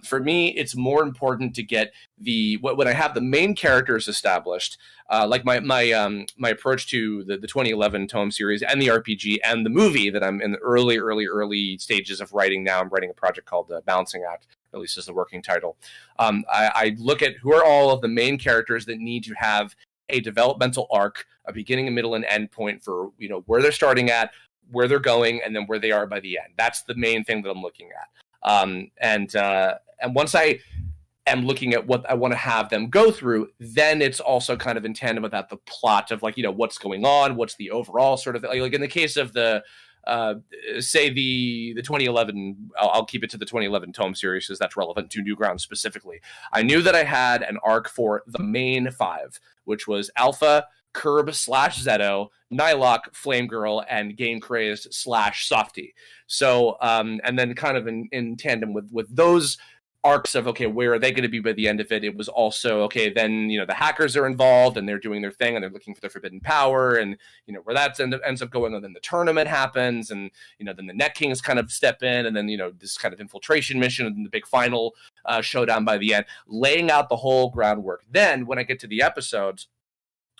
For me, it's more important to get when I have the main characters established, like my approach to the 2011 tome series and the RPG and the movie that I'm in the early stages of writing now. I'm writing a project called The Balancing Act, at least as the working title. I look at who are all of the main characters that need to have a developmental arc, a beginning, a middle, and end point for, you know, where they're starting at, where they're going, and then where they are by the end. That's the main thing that I'm looking at. And once I am looking at what I want to have them go through, then it's also kind of in tandem with that, the plot of, like, you know, what's going on, what's the overall sort of, like in the case of the say the 2011, I'll keep it to the 2011 tome series because that's relevant to Newgrounds specifically. I knew that I had an arc for the main 5, which was Alpha, Kirb/Zeto, Nylok, Flame Girl, and Game Crazed /Softy. So, and then kind of in tandem with those arcs of, okay, where are they going to be by the end of it? It was also, okay, then, you know, the hackers are involved and they're doing their thing and they're looking for the forbidden power, and, you know, where that ends up going on. Then the tournament happens, and, you know, then the Net Kings kind of step in, and then, you know, this kind of infiltration mission and the big final showdown by the end, laying out the whole groundwork. Then when I get to the episodes,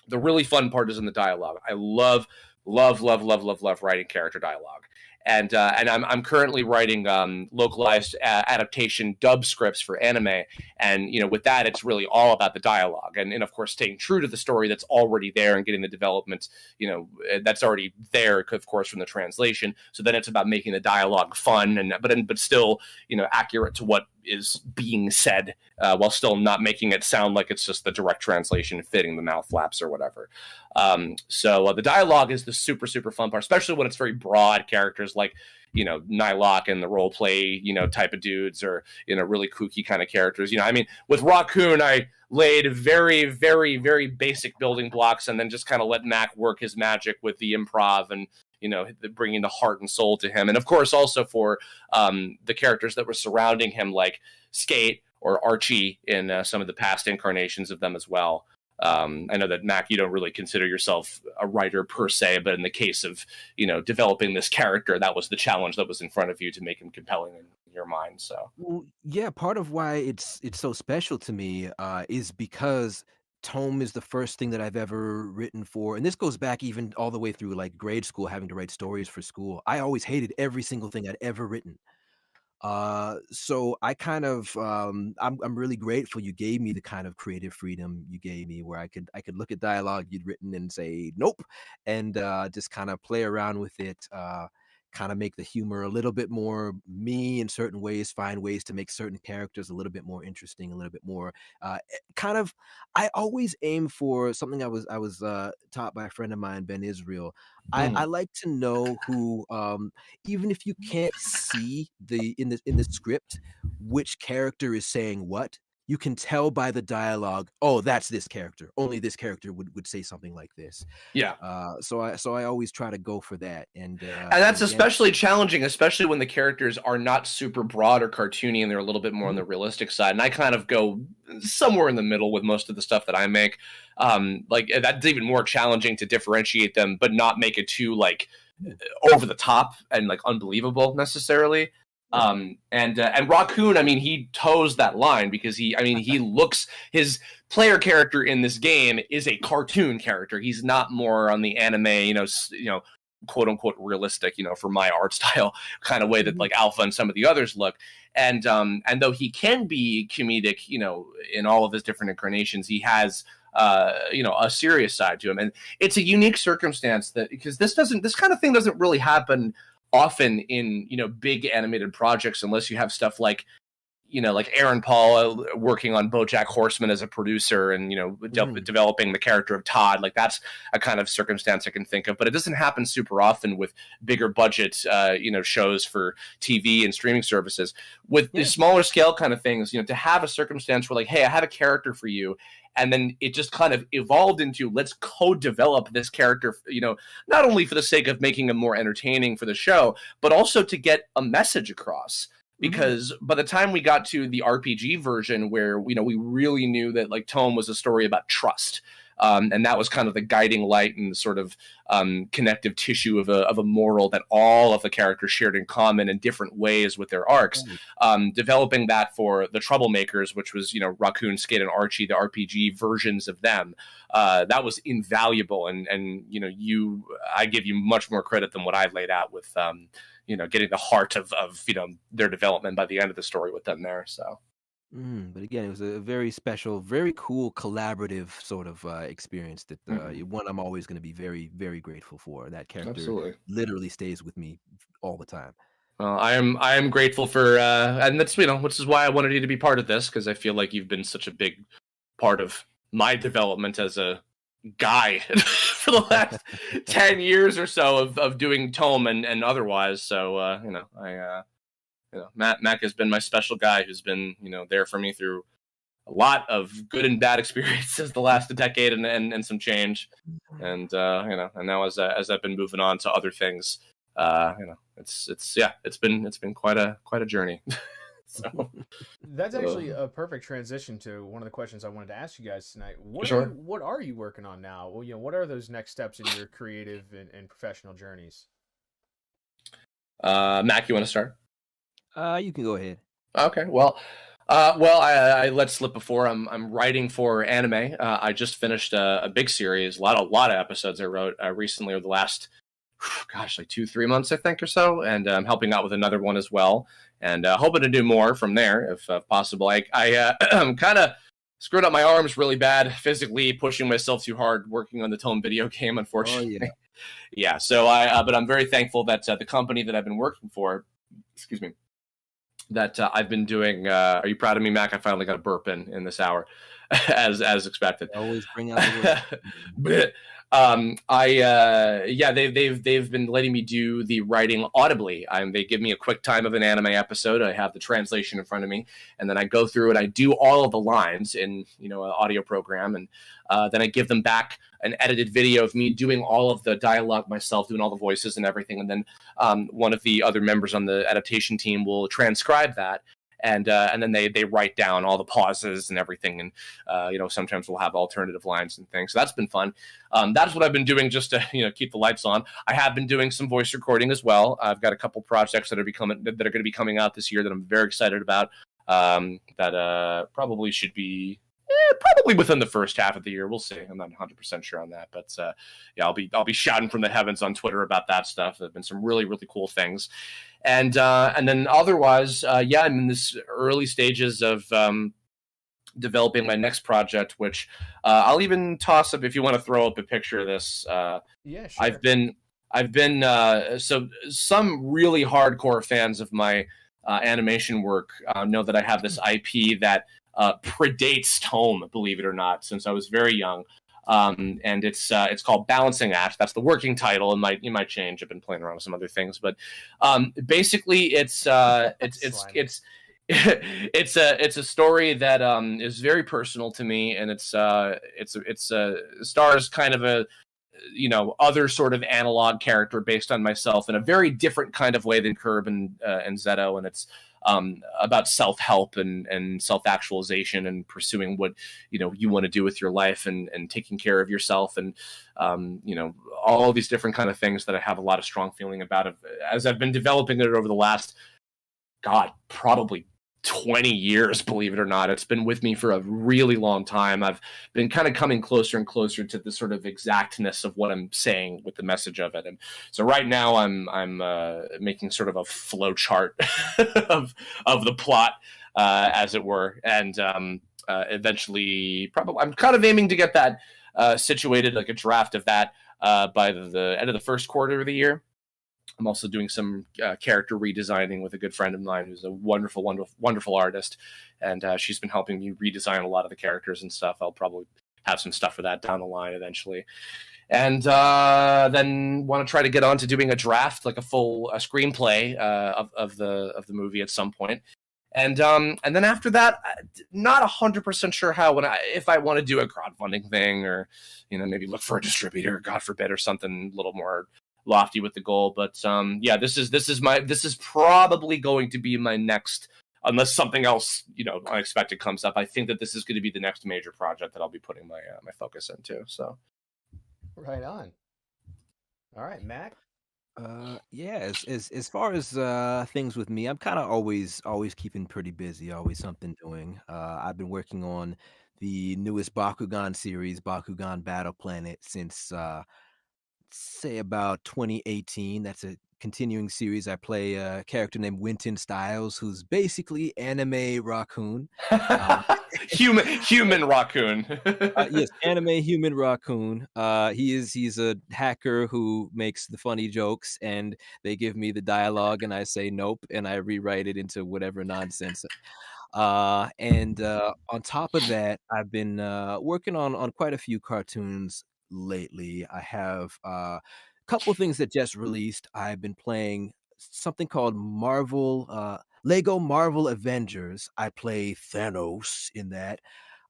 the really fun part is in the dialogue. I love writing character dialogue. And I'm currently writing localized adaptation dub scripts for anime, and, you know, with that, it's really all about the dialogue, and of course staying true to the story that's already there and getting the development, you know, that's already there, of course, from the translation. So then it's about making the dialogue fun, but still, you know, accurate to what is being said, while still not making it sound like it's just the direct translation fitting the mouth flaps or whatever. So the dialogue is the super fun part, especially when it's very broad characters like, you know, Nylok and the role play, you know, type of dudes, or, you know, really kooky kind of characters. You know, I mean, with Rockoon, I laid very basic building blocks, and then just kind of let Mac work his magic with the improv and, you know, bringing the heart and soul to him. And of course, also for the characters that were surrounding him, like Skate or Archie in some of the past incarnations of them as well. I know that, Mac, you don't really consider yourself a writer per se, but in the case of, you know, developing this character, that was the challenge that was in front of you to make him compelling in your mind. So, well, yeah, part of why it's so special to me is because tome is the first thing that I've ever written for, and this goes back even all the way through like grade school, having to write stories for school. I always hated every single thing I'd ever written. So I kind of I'm really grateful you gave me the kind of creative freedom you gave me, where I could look at dialogue you'd written and say nope, and just kind of play around with it, kind of make the humor a little bit more me in certain ways, find ways to make certain characters a little bit more interesting, a little bit more kind of. I always aim for something I was taught by a friend of mine, Ben Israel. I like to know who, even if you can't see in the script which character is saying what, you can tell by the dialogue, oh, that's this character. Only this character would say something like this. Yeah. So I always try to go for that, and that's especially challenging, especially when the characters are not super broad or cartoony, and they're a little bit more on the realistic side. And I kind of go somewhere in the middle with most of the stuff that I make. Like that's even more challenging to differentiate them, but not make it too like over the top and like unbelievable necessarily. And Rockoon, I mean, he toes that line because he looks, his player character in this game is a cartoon character. He's not more on the anime, quote unquote realistic, for my art style kind of way that like Alpha and some of the others look. And though he can be comedic, in all of his different incarnations, he has a serious side to him. And it's a unique circumstance that, because this kind of thing doesn't really happen often in, big animated projects, unless you have stuff like, like Aaron Paul working on BoJack Horseman as a producer and, developing the character of Todd. Like that's a kind of circumstance I can think of, but it doesn't happen super often with bigger budget, shows for TV and streaming services. With the smaller scale kind of things, to have a circumstance where like, hey, I have a character for you. And then it just kind of evolved into, let's co-develop this character, not only for the sake of making him more entertaining for the show, but also to get a message across. Because by the time we got to the RPG version where, we really knew that like Tome was a story about trust. And that was kind of the guiding light and the sort of connective tissue of a moral that all of the characters shared in common in different ways with their arcs. Developing that for the Troublemakers, which was, Raccoon, Skate, and Archie, the RPG versions of them, that was invaluable. And I give you much more credit than what I've laid out with, getting the heart of their development by the end of the story with them there. So. But again, it was a very special, very cool, collaborative sort of experience that one I'm always going to be very, very grateful for. That character literally stays with me all the time. Well, I am grateful for, and that's which is why I wanted you to be part of this, because I feel like you've been such a big part of my development as a guy for the last 10 years or so of doing Tome and otherwise. So Mac has been my special guy who's been, there for me through a lot of good and bad experiences the last decade and some change. And now as I've been moving on to other things, it's been quite a journey. So that's actually a perfect transition to one of the questions I wanted to ask you guys tonight. What are you working on now? Well, what are those next steps in your creative and professional journeys? Mac, you want to start? You can go ahead. Okay. Well, I let slip before. I'm writing for anime. I just finished a big series, a lot of episodes I wrote recently over the last, like 2-3 months, I think, or so. And I'm helping out with another one as well, and hoping to do more from there if possible. I kind of screwed up my arms really bad physically, pushing myself too hard, working on the Tome video game, unfortunately. Oh, yeah. So but I'm very thankful that the company that I've been working for, that I've been doing. Are you proud of me, Mac? I finally got a burp in this hour, as expected. Always bring out the word. They've been letting me do the writing audibly. They give me a quick time of an anime episode. I have the translation in front of me, and then I go through it. I do all of the lines in an audio program, and then I give them back an edited video of me doing all of the dialogue myself, doing all the voices and everything. And then one of the other members on the adaptation team will transcribe that. And then they write down all the pauses and everything. And, sometimes we'll have alternative lines and things. So that's been fun. That's what I've been doing just to, keep the lights on. I have been doing some voice recording as well. I've got a couple projects that are going to be coming out this year that I'm very excited about. That probably should be probably within the first half of the year. We'll see. I'm not 100% sure on that, but I'll be shouting from the heavens on Twitter about that stuff. There've been some really, really cool things. And then otherwise, I'm in this early stages of developing my next project, which I'll even toss up if you want to throw up a picture of this. Yeah, sure. I've been so some really hardcore fans of my animation work know that I have this IP that predates Tome, believe it or not, since I was very young. And it's called Balancing Act. That's the working title. It might change. I've been playing around with some other things, but basically it's it's a story that is very personal to me, and it's stars kind of a other sort of analog character based on myself in a very different kind of way than Curb and Zeto, and it's about self-help and self-actualization and pursuing what you want to do with your life and taking care of yourself and all these different kind of things that I have a lot of strong feeling about as I've been developing it over the last probably 20 years, believe it or not. It's been with me for a really long time. I've been kind of coming closer and closer to the sort of exactness of what I'm saying with the message of it. And so right now I'm making sort of a flow chart of the plot, as it were. And eventually I'm kind of aiming to get that situated, like a draft of that by the end of the first quarter of the year. I'm also doing some character redesigning with a good friend of mine who's a wonderful, wonderful, wonderful artist, and she's been helping me redesign a lot of the characters and stuff. I'll probably have some stuff for that down the line eventually, and then want to try to get on to doing a draft, like a full screenplay of the movie at some point. And then after that, not 100% sure if I want to do a crowdfunding thing or maybe look for a distributor, God forbid, or something a little more lofty with the goal. But this is probably going to be my next, unless something else unexpected comes up. I think that this is going to be the next major project that I'll be putting my focus into. So right on. All right, Mac. As far as things with me, I'm kind of always keeping pretty busy, always something doing. I've been working on the newest Bakugan series, Bakugan Battle Planet, since say about 2018. That's a continuing series. I play a character named Winton Styles, who's basically anime Rockoon. Human Rockoon. Yes, anime human Rockoon. He's a hacker who makes the funny jokes, and they give me the dialogue, and I say nope, and I rewrite it into whatever nonsense. And on top of that, I've been working on quite a few cartoons lately. I have a couple things that just released. I've been playing something called Lego Marvel Avengers. I play Thanos in that.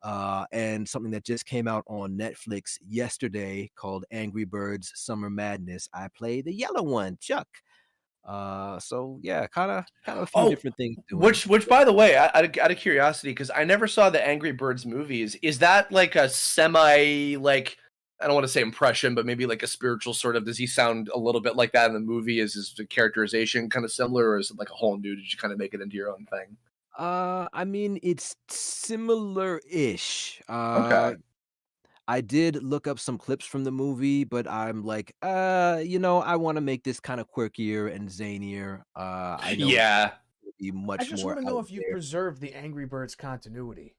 And something that just came out on Netflix yesterday called Angry Birds Summer Madness. I play the yellow one, Chuck. So yeah, kind of a few different things doing. Which by the way, out of curiosity, because I never saw the Angry Birds movies, is that like a semi, like, I don't want to say impression, but maybe like a spiritual sort of, does he sound a little bit like that in the movie? Is his characterization kind of similar, or is it like a whole new, did you kind of make it into your own thing? I mean, it's similar-ish. Okay. I did look up some clips from the movie, but I'm like, I want to make this kind of quirkier and zanier. I know be much I just more want to know if you preserved the Angry Birds continuity.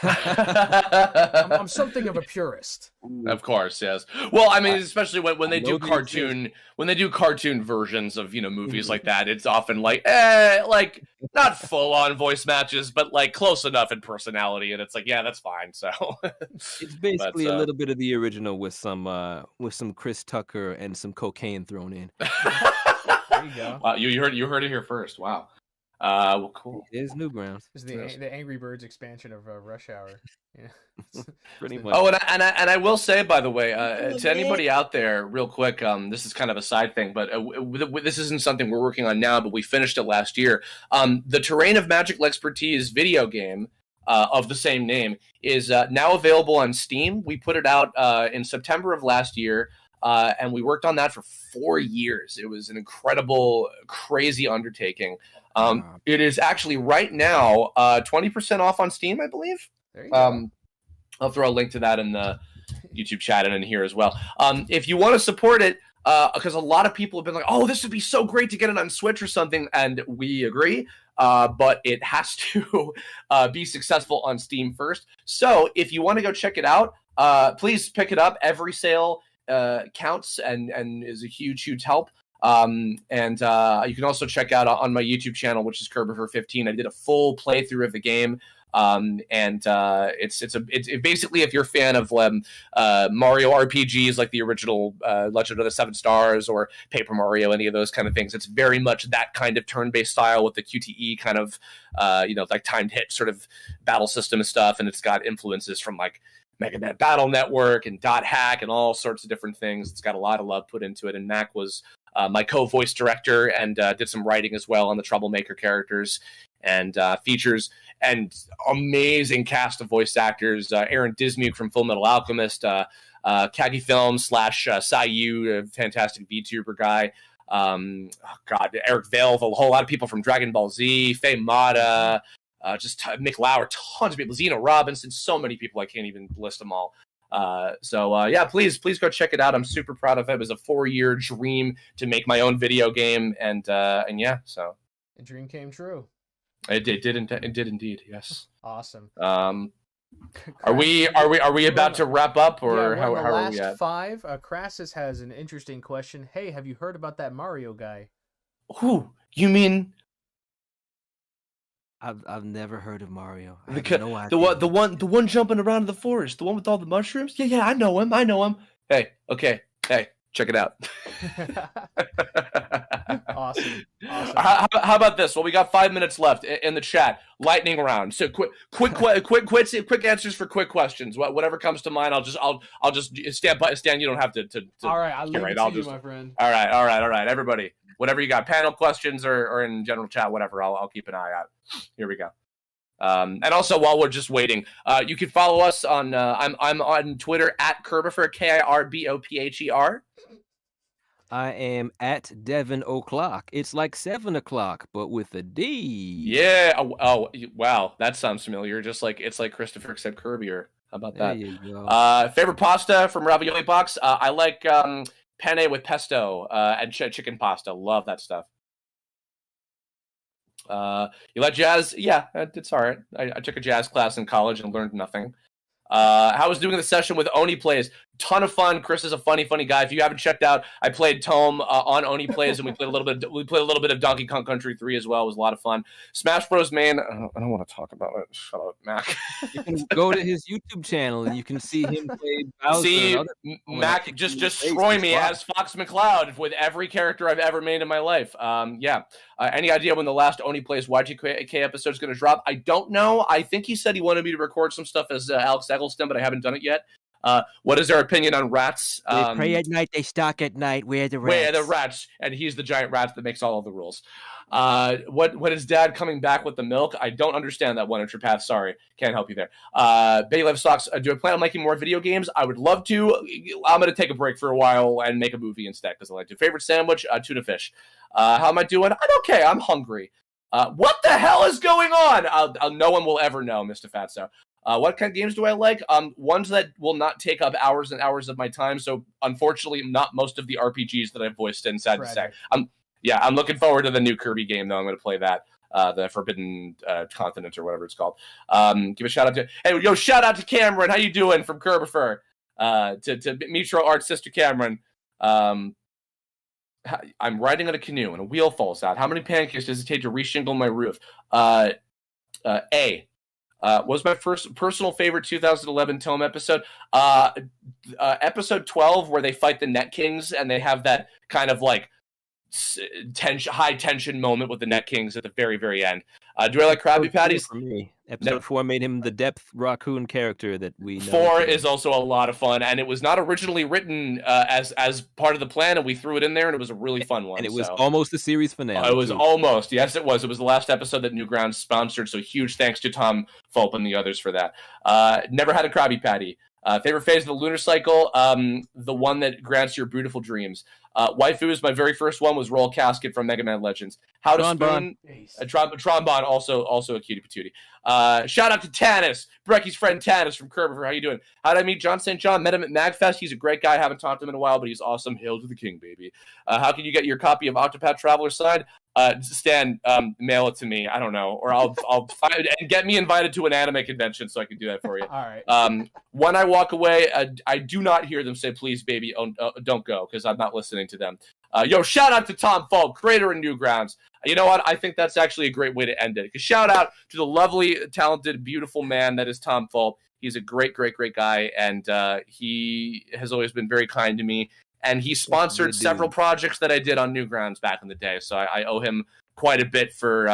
I'm something of a purist. Of course, yes. Well, I mean, especially when they do cartoon versions of movies like that, it's often like not full on voice matches, but like close enough in personality, and it's like, yeah, that's fine. So it's basically a little bit of the original with some Chris Tucker and some cocaine thrown in. There you go. Wow, you heard it here first. Wow. Well, cool. It is Newgrounds. It's the Angry Birds expansion of Rush Hour. Yeah. Pretty much. Oh, and I will say, by the way, to anybody out there, real quick, this is kind of a side thing, but this isn't something we're working on now, but we finished it last year. The Terrain of Magical Expertise video game of the same name is now available on Steam. We put it out in September of last year. And we worked on that for 4 years. It was an incredible, crazy undertaking. It is actually right now 20% off on Steam, I believe. There you go. I'll throw a link to that in the YouTube chat and in here as well. If you want to support it, because a lot of people have been like, oh, this would be so great to get it on Switch or something, and we agree, but it has to be successful on Steam first. So if you want to go check it out, please pick it up. Every sale counts and is a huge help. And you can also check out on my YouTube channel, which is Kirbopher 15. I did a full playthrough of the game It's basically, if you're a fan of Mario RPGs, like the original Legend of the Seven Stars or Paper Mario, any of those kind of things, it's very much that kind of turn-based style with the QTE kind of like timed hit sort of battle system and stuff, and it's got influences from like Mega Man Battle Network and Dot Hack and all sorts of different things. It's got a lot of love put into it, and Mac was my co-voice director and did some writing as well on the Troublemaker characters and features, and amazing cast of voice actors. Aaron Dismuke from Full Metal Alchemist, Kagi Film / Sayu, a fantastic VTuber guy. Eric Vale, a whole lot of people from Dragon Ball Z, Faye Mata, Mick Lauer, tons of people, Zeno Robinson, so many people I can't even list them all. Please go check it out. I'm super proud of it. It was a 4-year dream to make my own video game, and so the dream came true. It did indeed. Yes. Awesome. Are we about to wrap up, or how are we at? 5. Crassus has an interesting question. Hey, have you heard about that Mario guy? Who? You mean? I've never heard of Mario. No idea. The one jumping around in the forest, the one with all the mushrooms. Yeah, I know him. Hey, check it out. Awesome. How about this? Well, we got 5 minutes left in the chat. Lightning round. So quick answers for quick questions. Whatever comes to mind, I'll just stand by. Stan, you don't have to. All right, I'll leave it to you, my friend. All right. Everybody, whatever you got, panel questions or in general chat, whatever. I'll keep an eye out. Here we go. And also, while we're just waiting, you can follow us on. I'm on Twitter at Kirbopher, Kirbopher. I am at Deven O'Clock. It's like 7 o'clock, but with a D. Yeah. Oh, wow. That sounds familiar. Just like it's like Christopher except Kirby-er. How about that? There you go. Favorite pasta from Ravioli Box? I like penne with pesto and chicken pasta. Love that stuff. You like jazz? Yeah, it's all right. I took a jazz class in college and learned nothing. How was doing the session with Oni Plays? Ton of fun. Chris is a funny guy. If you haven't checked out, I played Tome on Oni Plays, and we played a little bit of Donkey Kong Country 3 as well. It was a lot of fun. Smash Bros. Man, I don't want to talk about it. Shut up, Mac. You can go to his YouTube channel and you can see him play Bowser. See, Mac just destroy me as Fox McCloud with every character I've ever made in my life. Any idea when the last Oni Plays YGK episode is going to drop? I don't know. I think he said he wanted me to record some stuff as Alex Eggleston, but I haven't done it yet. What is our opinion on rats? They pray at night, they stalk at night. Where the rats? And he's the giant rat that makes all of the rules. What is Dad coming back with the milk? I don't understand that one, Intrapath. Sorry, can't help you there. Betty Love Stocks, do I plan on making more video games? I would love to. I'm going to take a break for a while and make a movie instead because I like to. Favorite sandwich? Tuna fish. How am I doing? I'm okay. I'm hungry. What the hell is going on? No one will ever know, Mr. Fatso. What kind of games do I like? Ones that will not take up hours and hours of my time. So unfortunately, not most of the RPGs that I've voiced in. Sad to say. I'm looking forward to the new Kirby game, though. I'm going to play that, the Forbidden Continent or whatever it's called. Give a shout out shout out to Cameron. How you doing from Kirbopher? To Metro Art Sister Cameron. I'm riding on a canoe and a wheel falls out. How many pancakes does it take to reshingle my roof? Was my first personal favorite 2011 Tome episode. Episode 12, where they fight the Net Kings, and they have that kind of like high tension moment with the Net Kings at the very, very end. Do I like Krabby Patties? For me. Episode 4 made him the depth Rockoon character that we know. 4 is also a lot of fun, and it was not originally written as part of the plan, and we threw it in there, and it was a really fun one. And it was almost the series finale. It was almost. Yes, it was. It was the last episode that Newgrounds sponsored, so huge thanks to Tom Fulp and the others for that. Never had a Krabby Patty. Favorite phase of the lunar cycle? The one that grants your beautiful dreams. Waifu, my very first one, was Roll Casket from Mega Man Legends. How to Spoon, Trombone, also a cutie patootie. Shout out to Tanis, Brecky's friend Tanis from Kirbopher. How you doing? How did I meet John St. John? Met him at MagFest. He's a great guy. Haven't talked to him in a while, but he's awesome. Hail to the king, baby. How can you get your copy of Octopath Traveler signed? Stan, mail it to me. I don't know, or I'll find and get me invited to an anime convention so I can do that for you. All right. When I walk away, I do not hear them say, "Please, baby, don't go," because I'm not listening to them. Shout out to Tom Falk, creator of Newgrounds. You know what? I think that's actually a great way to end it. Shout out to the lovely, talented, beautiful man that is Tom Falk. He's a great, great, great guy, and he has always been very kind to me. And he sponsored several projects that I did on Newgrounds back in the day, so I owe him quite a bit for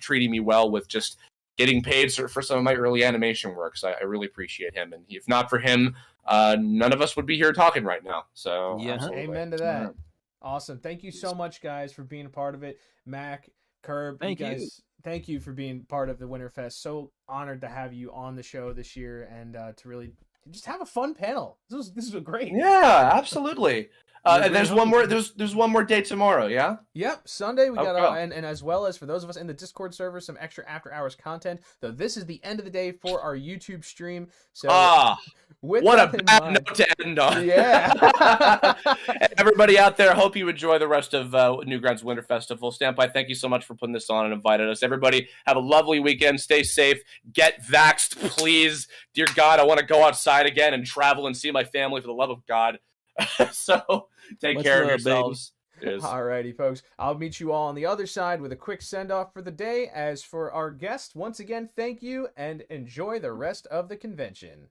treating me well with just getting paid for some of my early animation work. So I really appreciate him, and if not for him, none of us would be here talking right now. So yeah, amen to that. Awesome. Thank you so much, guys, for being a part of it. Mac, Curb, thank you for being part of the Winterfest. So honored to have you on the show this year and to really just have a fun panel. This was great. Yeah, absolutely. And there's one more. There's one more day tomorrow. Yeah. Yep. Sunday we got and as well as for those of us in the Discord server, some extra after hours content. Though this is the end of the day for our YouTube stream. So what a bad note to end on. Yeah. Everybody out there, hope you enjoy the rest of Newgrounds Winter Festival. Stanpai, thank you so much for putting this on and invited us. Everybody, have a lovely weekend. Stay safe. Get vaxxed, please. Dear God, I want to go outside again and travel and see my family for the love of God. So take care of yourselves. Alrighty, folks. I'll meet you all on the other side with a quick send-off for the day. As for our guests, once again, thank you and enjoy the rest of the convention.